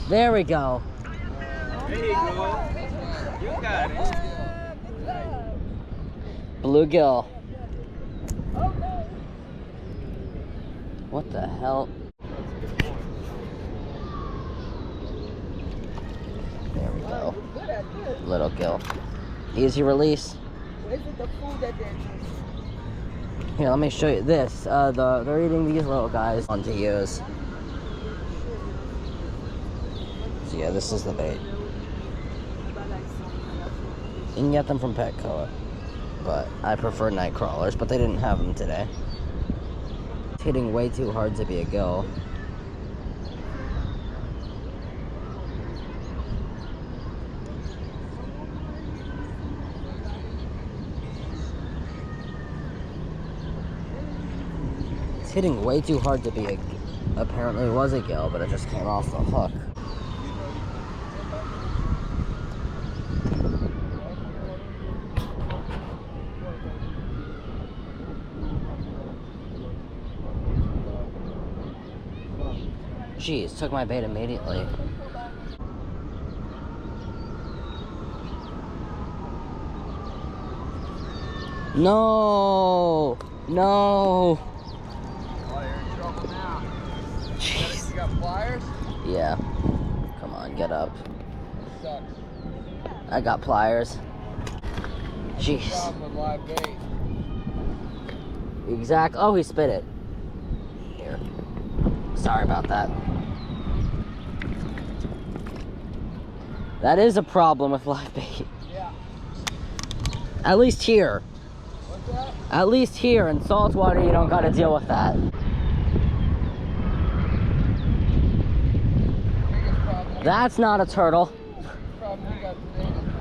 There we go. There you go. You got it. Bluegill. What the hell? There we go. Little gill. Easy release. Where's the food that they're eating? Here, let me show you this. They're eating these little guys. Fun to use. So yeah, this is the bait. You can get them from Petco, but I prefer night crawlers, but they didn't have them today. It's hitting way too hard to be a gill. It's hitting way too hard to be a... Apparently it was a gill, but it just came off the hook. Jeez, took my bait immediately. No! No! Oh, you're in trouble now. Jeez. You got pliers? Yeah. Come on, get up. Sucks. I got pliers. Jeez. Problem with live bait. Exact. Oh, he spit it. Here. Sorry about that. That is a problem with live bait. Yeah. At least here. What's that? At least here in saltwater, you don't gotta deal with that. Biggest problem. That's not a turtle. Problem we got today is wind.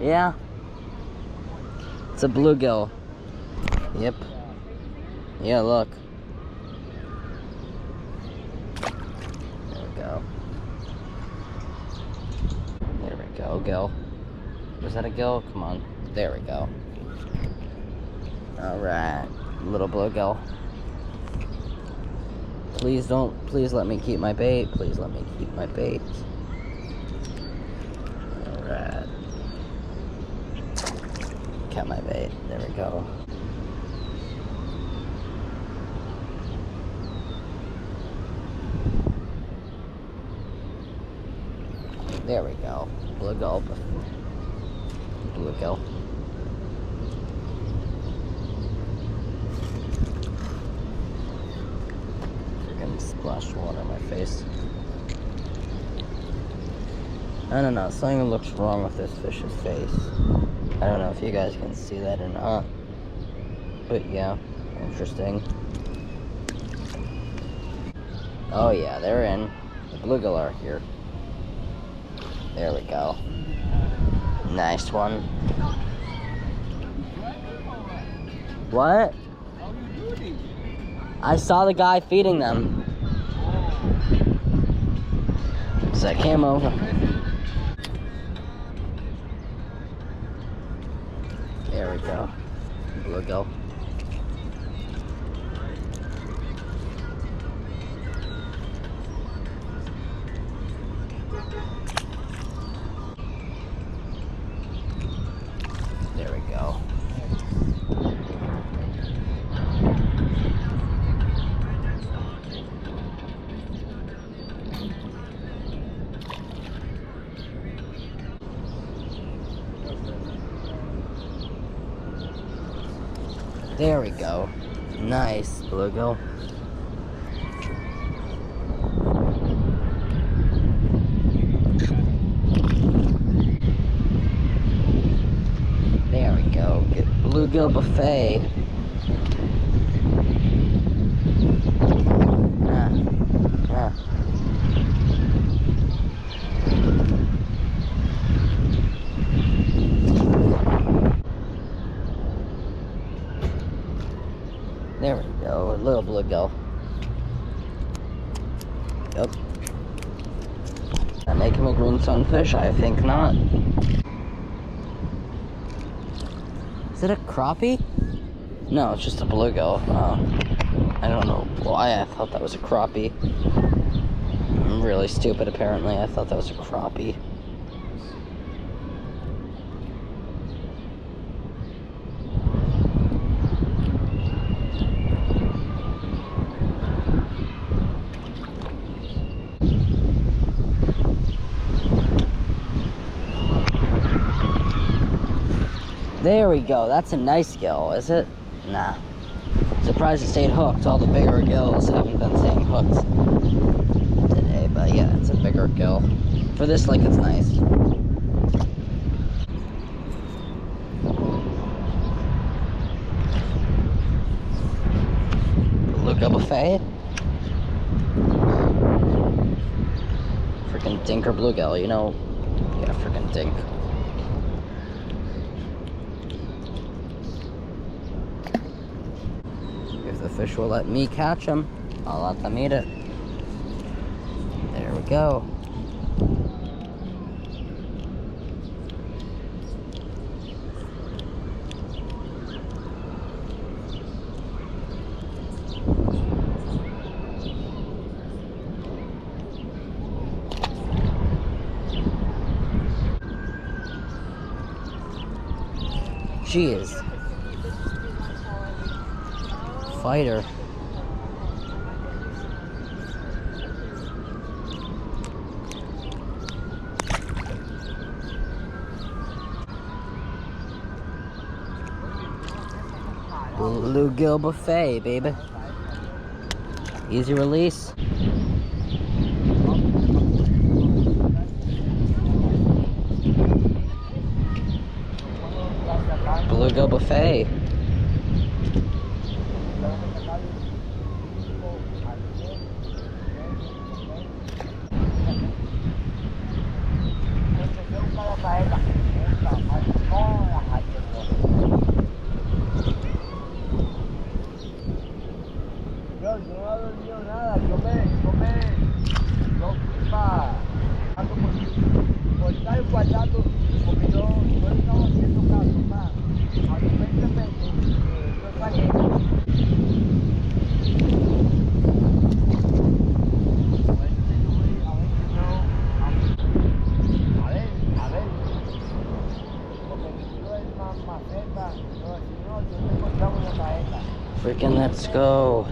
Yeah. It's a bluegill. Yep. Yeah, look. There we go. There we go, gill. Was that a gill? Come on. There we go. Alright. Little bluegill. Please let me keep my bait. Please let me keep my bait. Alright. Kept my bait. There we go. There we go. Bluegill. Bluegill. Freaking splashed water on my face. I don't know. Something looks wrong with this fish's face. I don't know if you guys can see that or not. But yeah, interesting. Oh yeah, they're in. The bluegill are here. There we go. Nice one. What? I saw the guy feeding them. So I came over. There we go. Bluegill. There we go. There we go. Nice, bluegill. There we go. Get bluegill buffet. There we go, a little bluegill. Yep. That make him a green sunfish? I think not. Is it a crappie? No, it's just a bluegill. I don't know why I thought that was a crappie. really stupid, apparently. I thought that was a crappie. There we go. That's a nice gill, is it? Nah. Surprised it stayed hooked. All the bigger gills haven't been staying hooked today, but yeah, it's a bigger gill. For this lake, it's nice. Bluegill buffet. Freaking dink or bluegill, you know? Yeah, freaking dink. If the fish will let me catch them, I'll let them eat it. There we go. Jeez. Fighter. Bluegill buffet, baby. Easy release. Bluegill buffet. Yo no he dormido nada, yo fui para por estar guardando, porque yo estaba haciendo caso más a los 20 pesos que yo pagué. A ver, porque mi tío es más maceta, no, si no, yo te encontraba una saeta. Freaking let's go.